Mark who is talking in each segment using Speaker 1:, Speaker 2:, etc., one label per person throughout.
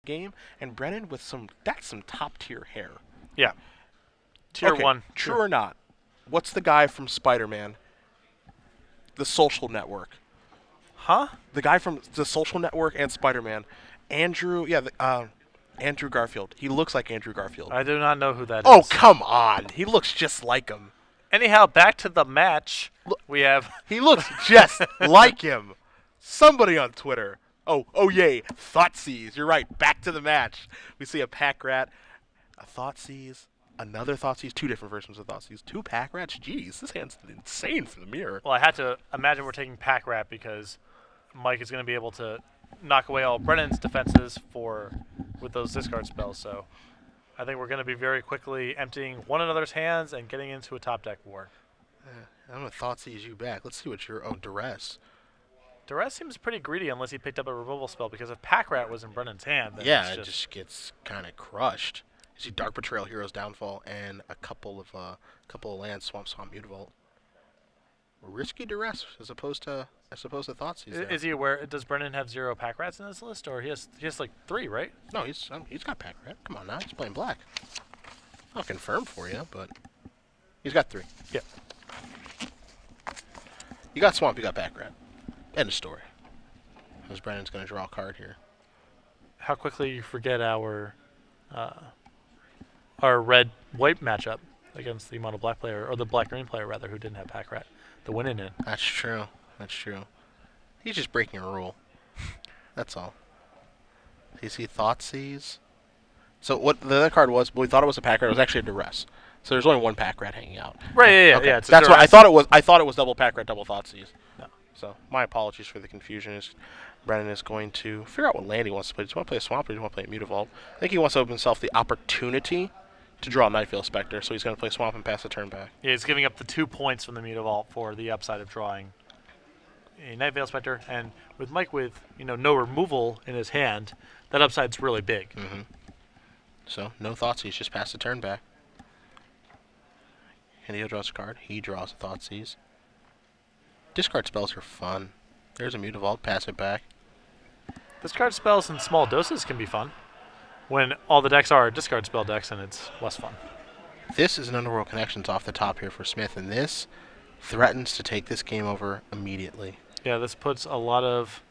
Speaker 1: game, and Brennan with that's some top-tier hair.
Speaker 2: Yeah. Tier
Speaker 1: okay,
Speaker 2: 1.
Speaker 1: True or not, what's the guy from Spider-Man? The Social Network.
Speaker 2: Huh?
Speaker 1: The guy from the Social Network and Spider-Man. Andrew, Andrew Garfield. He looks like Andrew Garfield.
Speaker 2: I do not know who that is.
Speaker 1: Oh, come on. He looks just like him.
Speaker 2: Anyhow, back to the match. We have...
Speaker 1: He looks just like him. Somebody on Twitter. Oh yay. Thoughtseize. You're right. Back to the match. We see a Pack Rat, a Thougeize, another Thoughtseized, two different versions of Thoughtseized, two Pack Rats. Jeez, this hand's insane for the mirror.
Speaker 2: Well, I had to imagine we're taking Pack Rat because Mike is going to be able to knock away all Brennan's defenses with those discard spells. So I think we're going to be very quickly emptying one another's hands and getting into a top deck war.
Speaker 1: I'm going to Thoughtseize you back. Let's see what your Duress.
Speaker 2: Duress seems pretty greedy unless he picked up a removal spell, because if Pack Rat was in Brennan's hand, then
Speaker 1: yeah, it just gets kind of crushed. You see Dark Betrayal, Hero's Downfall, and a couple of lands, Swamp, Mutavault. Risky Duress as opposed to Thoughtseize.
Speaker 2: Is he aware? Does Brennan have 0 Pack Rats in this list, or he has like 3, right?
Speaker 1: No, he's got Pack Rat. Come on now, he's playing black. I'll confirm for you, but he's got 3.
Speaker 2: Yeah.
Speaker 1: You got Swamp, you got Pack Rat. End of story. Because Brennan's going to draw a card here.
Speaker 2: How quickly you forget our red-white matchup against the mono black player, or the black-green player rather, who didn't have Pack Rat. The winning in.
Speaker 1: That's true. That's true. He's just breaking a rule. That's all. You see Thoughtseize? So what the other card was, we thought it was a Pack Rat. It was actually a Duress. So there's only one Pack Rat hanging out.
Speaker 2: Right, yeah.
Speaker 1: Okay.
Speaker 2: It's
Speaker 1: That's what I thought it was. I thought it was double Pack Rat, double Thoughtseize.
Speaker 2: No.
Speaker 1: So my apologies for the confusion. Brennan is going to figure out what land he wants to play. Does he want to play a Swamp or does he want to play a Mutavault? I think he wants to open himself the opportunity to draw a Nightveil Spectre, so he's going to play Swamp and pass the turn back.
Speaker 2: Yeah, he's giving up the 2 points from the Mutavault for the upside of drawing a Nightveil Spectre, and with Mike with no removal in his hand, that upside's really big.
Speaker 1: Mm-hmm. So no Thoughtseize, just pass the turn back. And he draws a card. He draws a Thoughtseize. Discard spells are fun. There's a Mutavault, pass it back.
Speaker 2: Discard spells in small doses can be fun. When all the decks are discard spell decks, and it's less fun.
Speaker 1: This is an Underworld Connections off the top here for Smith, and this threatens to take this game over immediately.
Speaker 2: Yeah, this puts a lot of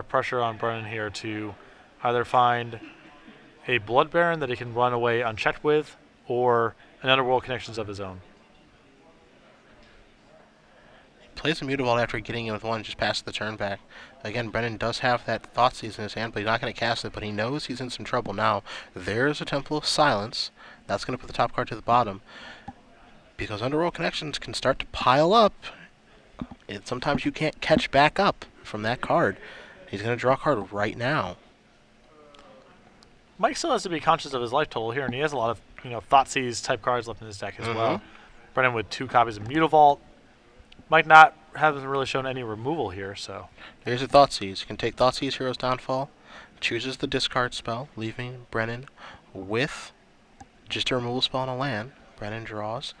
Speaker 2: pressure on Brennan here to either find a Blood Baron that he can run away unchecked with, or an Underworld Connections of his own.
Speaker 1: Plays a Mutavault after getting in with one, just passes the turn back. Again, Brennan does have that Thoughtseize in his hand, but he's not going to cast it, but he knows he's in some trouble now. There's a Temple of Silence. That's going to put the top card to the bottom. Because Underworld Connections can start to pile up, and sometimes you can't catch back up from that card. He's going to draw a card right now.
Speaker 2: Mike still has to be conscious of his life total here, and he has a lot of Thoughtseize type cards left in his deck as well. Brennan with 2 copies of Mutavault. Mike hasn't really shown any removal here, so.
Speaker 1: There's a Thoughtseize. You can take Thoughtseize, Hero's Downfall, chooses the discard spell, leaving Brennan with just a removal spell on a land. Brennan draws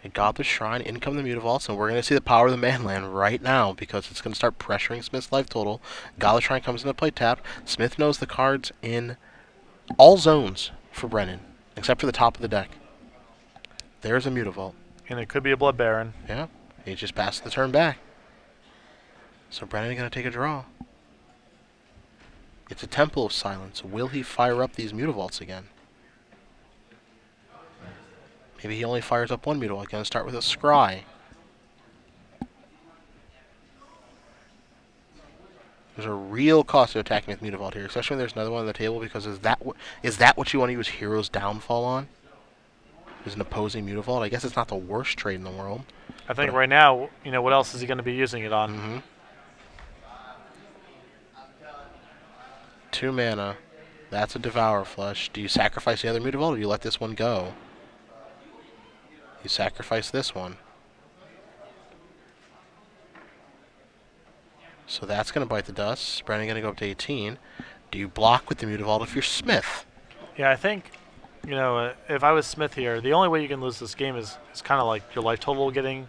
Speaker 1: a Godless Shrine, income the Mutavaults, and we're going to see the power of the man land right now because it's going to start pressuring Smith's life total. Godless Shrine comes into play tapped. Smith knows the cards in all zones for Brennan, except for the top of the deck. There's a Mutavault.
Speaker 2: And it could be a Blood Baron.
Speaker 1: Yeah. He just passed the turn back. So Brennan is going to take a draw. It's a Temple of Silence. Will he fire up these Mutavaults again? Maybe he only fires up one Mutavault. Going to start with a Scry. There's a real cost to attacking with Mutavault here, especially when there's another one on the table, because is that what you want to use Hero's Downfall on? Is an opposing Mutavault? I guess it's not the worst trade in the world.
Speaker 2: I think right now, what else is he going to be using it on?
Speaker 1: 2 mana. That's a Devour Flush. Do you sacrifice the other Mutavault, or do you let this one go? You sacrifice this one. So that's going to bite the dust. Brennan going to go up to 18. Do you block with the Mutavault if you're Smith?
Speaker 2: Yeah, I think, if I was Smith here, the only way you can lose this game is kind of like your life total getting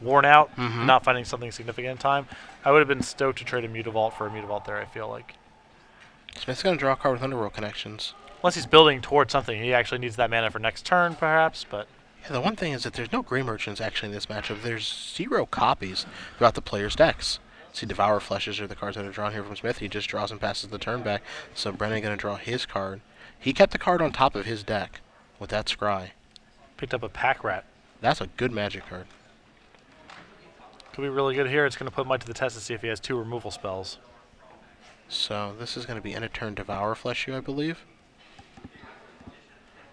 Speaker 2: worn out, not finding something significant in time. I would have been stoked to trade a Mutavault for a Mutavault there, I feel like.
Speaker 1: Smith's going to draw a card with Underworld Connections.
Speaker 2: Unless he's building towards something. He actually needs that mana for next turn, perhaps, but...
Speaker 1: Yeah, the one thing is that there's no Grey Merchants actually in this matchup. There's 0 copies throughout the player's decks. See, Devour Fleshes are the cards that are drawn here from Smith. He just draws and passes the turn back. So Brennan going to draw his card. He kept the card on top of his deck with that Scry.
Speaker 2: Picked up a Pack Rat.
Speaker 1: That's a good Magic card.
Speaker 2: Could be really good here. It's going to put Mike to the test to see if he has 2 removal spells.
Speaker 1: So this is going to be end of turn Devour Flesh you, I believe.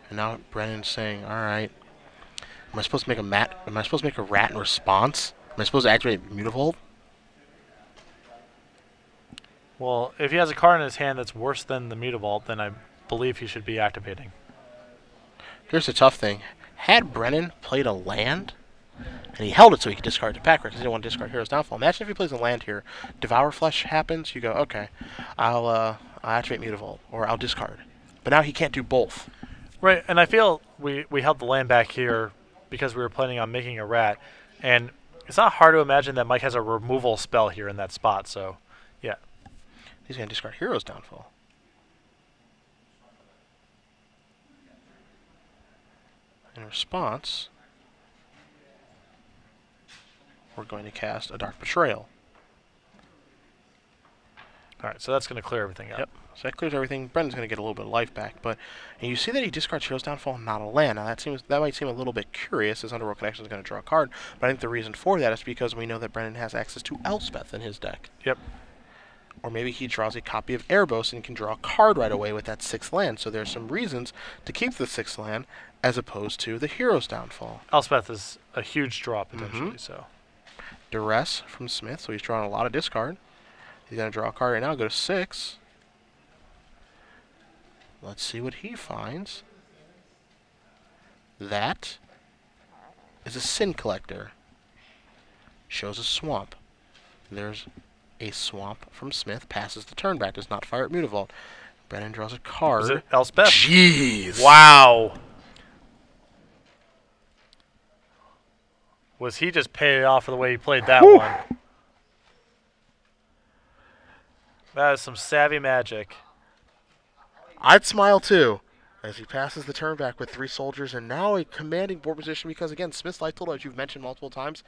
Speaker 1: And now Brennan's saying, all right, am I supposed to make a rat in response? Am I supposed to activate Mutavault?
Speaker 2: Well, if he has a card in his hand that's worse than the Mutavault, then I believe he should be activating.
Speaker 1: Here's the tough thing. Had Brennan played a land, and he held it so he could discard the pack because he didn't want to discard Hero's Downfall. Imagine if he plays a land here. Devour Flesh happens, you go, okay, I'll activate Mutavault, or I'll discard. But now he can't do both.
Speaker 2: Right, and I feel we held the land back here because we were planning on making a rat, and it's not hard to imagine that Mike has a removal spell here in that spot, so, yeah.
Speaker 1: He's going to discard Hero's Downfall. In response, we're going to cast a Dark Betrayal.
Speaker 2: Alright, so that's going to clear everything up.
Speaker 1: Yep. So that clears everything. Brennan's going to get a little bit of life back, and you see that he discards Hero's Downfall, not a land. Now that might seem a little bit curious, as Underworld Connection is going to draw a card, but I think the reason for that is because we know that Brennan has access to Elspeth in his deck.
Speaker 2: Yep.
Speaker 1: Or maybe he draws a copy of Erebos and can draw a card right away with that 6th land. So there's some reasons to keep the 6th land as opposed to the Hero's Downfall.
Speaker 2: Elspeth is a huge draw potentially, so.
Speaker 1: Duress from Smith, so he's drawing a lot of discard. He's going to draw a card right now, go to 6. Let's see what he finds. That is a Sin Collector. Shows a swamp. There's a swamp from Smith, passes the turn back, does not fire at Mutavault. Brennan draws a card.
Speaker 2: Is it Elspeth?
Speaker 1: Jeez!
Speaker 2: Wow! Was he just paid off for the way he played that one? That is some savvy magic.
Speaker 1: I'd smile too, as he passes the turn back with 3 soldiers and now a commanding board position because, again, Smith's life total, as you've mentioned multiple times,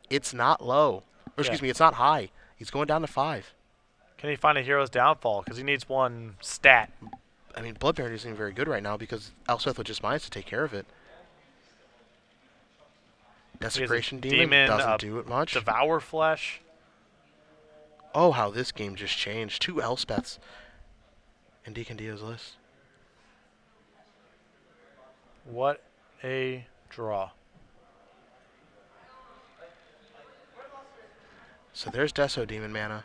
Speaker 1: it's not low. Or, excuse me, it's not high. He's going down to 5.
Speaker 2: Can he find a Hero's Downfall? Because he needs 1 stat.
Speaker 1: I mean, Blood Baron isn't very good right now because Elspeth with just mines to take care of it. Desecration Demon doesn't do it much.
Speaker 2: Devour Flesh.
Speaker 1: Oh, how this game just changed. 2 Elspeths in Decandio's list.
Speaker 2: What a draw.
Speaker 1: So there's Deso Demon mana.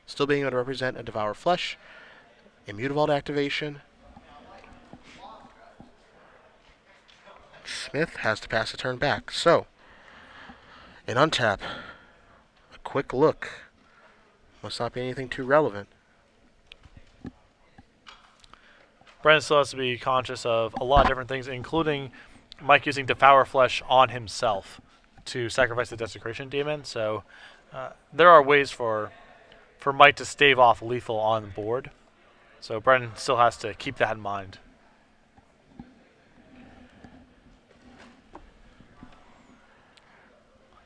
Speaker 1: Still being able to represent a Devour Flesh. A Mutavault activation. Smith has to pass the turn back. So, an untap. A quick look. Must not be anything too relevant.
Speaker 2: Brennan still has to be conscious of a lot of different things, including Mike using Devour Flesh on himself to sacrifice the Desecration Demon. So there are ways for Mike to stave off lethal on the board. So Brennan still has to keep that in mind.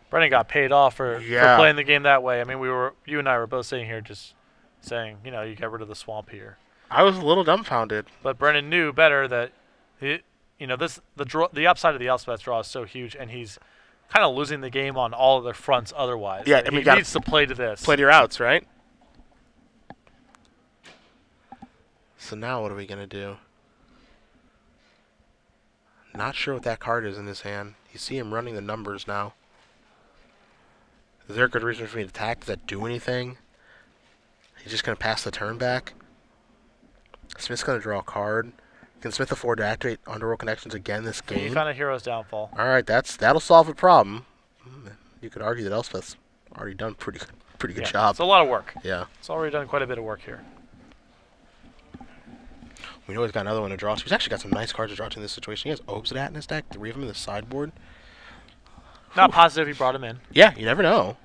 Speaker 2: Brennan got paid off for playing the game that way. I mean, you and I were both sitting here just saying, you know, you get rid of the swamp here.
Speaker 1: I was a little dumbfounded.
Speaker 2: But Brennan knew better that, the upside of the Elspeth draw is so huge, and he's kind of losing the game on all of the fronts otherwise.
Speaker 1: Yeah, I mean,
Speaker 2: he needs to play to this.
Speaker 1: Play to your outs, right? So now what are we going to do? Not sure what that card is in his hand. You see him running the numbers now. Is there a good reason for me to attack? Does that do anything? He's just going to pass the turn back. Smith's going to draw a card. Can Smith afford to activate Underworld Connections again this game?
Speaker 2: He found a Hero's Downfall.
Speaker 1: All right, that'll solve a problem. You could argue that Elspeth's already done pretty good job.
Speaker 2: It's a lot of work.
Speaker 1: Yeah.
Speaker 2: It's already done quite a bit of work here.
Speaker 1: We know he's got another one to draw. So he's actually got some nice cards to draw in this situation. He has Obsidian in his deck, 3 of them in the sideboard.
Speaker 2: Not positive he brought him in.
Speaker 1: Yeah, you never know.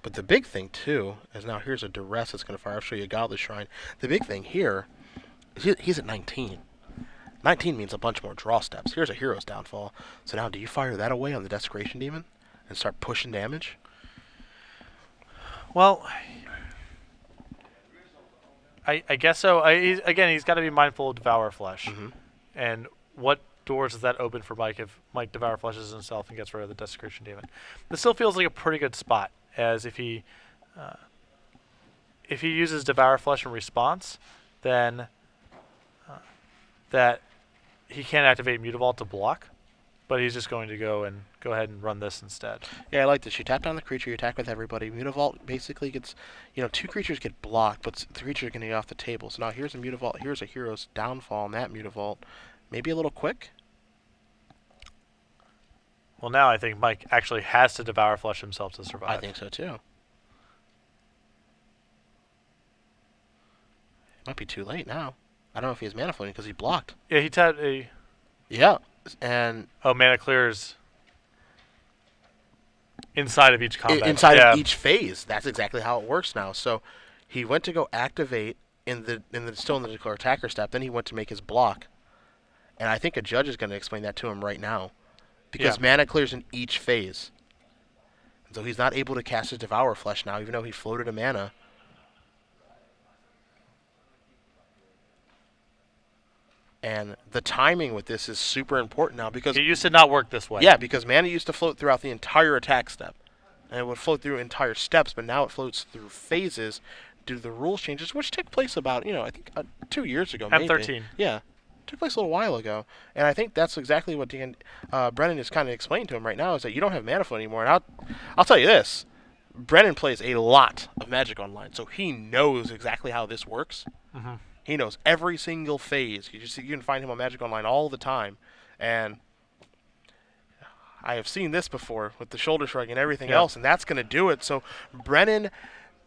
Speaker 1: But the big thing, too, is now here's a duress that's going to fire. I'll show you a Godless Shrine. The big thing here is he's at 19. 19 means a bunch more draw steps. Here's a Hero's Downfall. So now do you fire that away on the Desecration Demon and start pushing damage?
Speaker 2: Well, I guess so. Again, he's got to be mindful of Devour Flesh. And what doors does that open for Mike if Mike Devour Fleshes himself and gets rid of the Desecration Demon? This still feels like a pretty good spot, as if he uses Devour Flesh in response, then that he can't activate Mutavault to block, but he's just going to go ahead and run this instead.
Speaker 1: Yeah, I like this. You tap down the creature, you attack with everybody. Mutavault basically gets, 2 creatures get blocked, but the creature can get off the table. So now here's a Mutavault, here's a Hero's Downfall on that Mutavault. Maybe a little quick?
Speaker 2: Well, now I think Mike actually has to Devour Flesh himself to survive.
Speaker 1: I think so, too. Might be too late now. I don't know if he has mana floating because he blocked.
Speaker 2: Yeah, he tapped a...
Speaker 1: Yeah, and...
Speaker 2: Oh, mana clears inside of each combat.
Speaker 1: Inside of each phase. That's exactly how it works now. So he went to go activate still in the declare attacker step. Then he went to make his block. And I think a judge is going to explain that to him right now. Because mana clears in each phase. And so he's not able to cast his Devour Flesh now, even though he floated a mana. And the timing with this is super important now because...
Speaker 2: It used to not work this way.
Speaker 1: Yeah, because mana used to float throughout the entire attack step. And it would float through entire steps, but now it floats through phases due to the rules changes, which took place about, I think 2 years ago, maybe.
Speaker 2: M13.
Speaker 1: Yeah. Took place a little while ago. And I think that's exactly what Brennan is kind of explaining to him right now, is that you don't have mana flow anymore. And I'll tell you this. Brennan plays a lot of Magic Online, so he knows exactly how this works. He knows every single phase. You can find him on Magic Online all the time. And I have seen this before with the shoulder shrug and everything else, and that's going to do it. So Brennan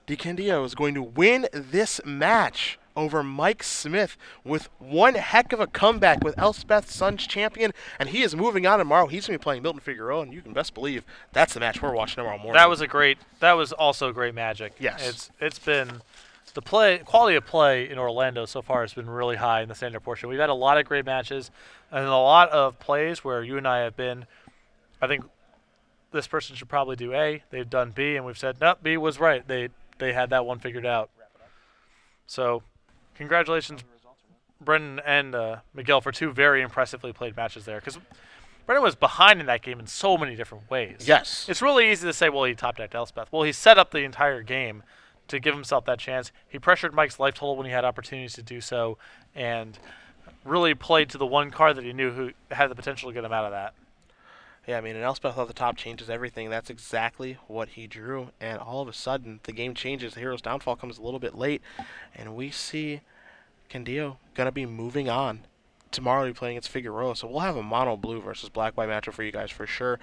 Speaker 1: Decandio is going to win this match over Mike Smith with one heck of a comeback with Elspeth Sun's champion, and he is moving on tomorrow. He's going to be playing Milton Figueroa, and you can best believe that's the match we're watching tomorrow morning.
Speaker 2: That was also great Magic.
Speaker 1: Yes.
Speaker 2: It's been... The quality of play in Orlando so far has been really high in the standard portion. We've had a lot of great matches and a lot of plays where you and I have been, I think this person should probably do A. They've done B, and we've said, nope, B was right. They had that one figured out. So congratulations, Brennan and Miguel, for 2 very impressively played matches there. Because Brennan was behind in that game in so many different ways.
Speaker 1: Yes.
Speaker 2: It's really easy to say, well, he top-decked Elspeth. Well, he set up the entire game to give himself that chance. He pressured Mike's life total when he had opportunities to do so, and really played to the one card that he knew who had the potential to get him out of that.
Speaker 1: Yeah, I mean, an Elspeth off the top changes everything. That's exactly what he drew, and all of a sudden, the game changes. The Hero's Downfall comes a little bit late, and we see Candio going to be moving on. Tomorrow we'll be playing against Figueroa, so we'll have a mono blue versus black-white matchup for you guys for sure.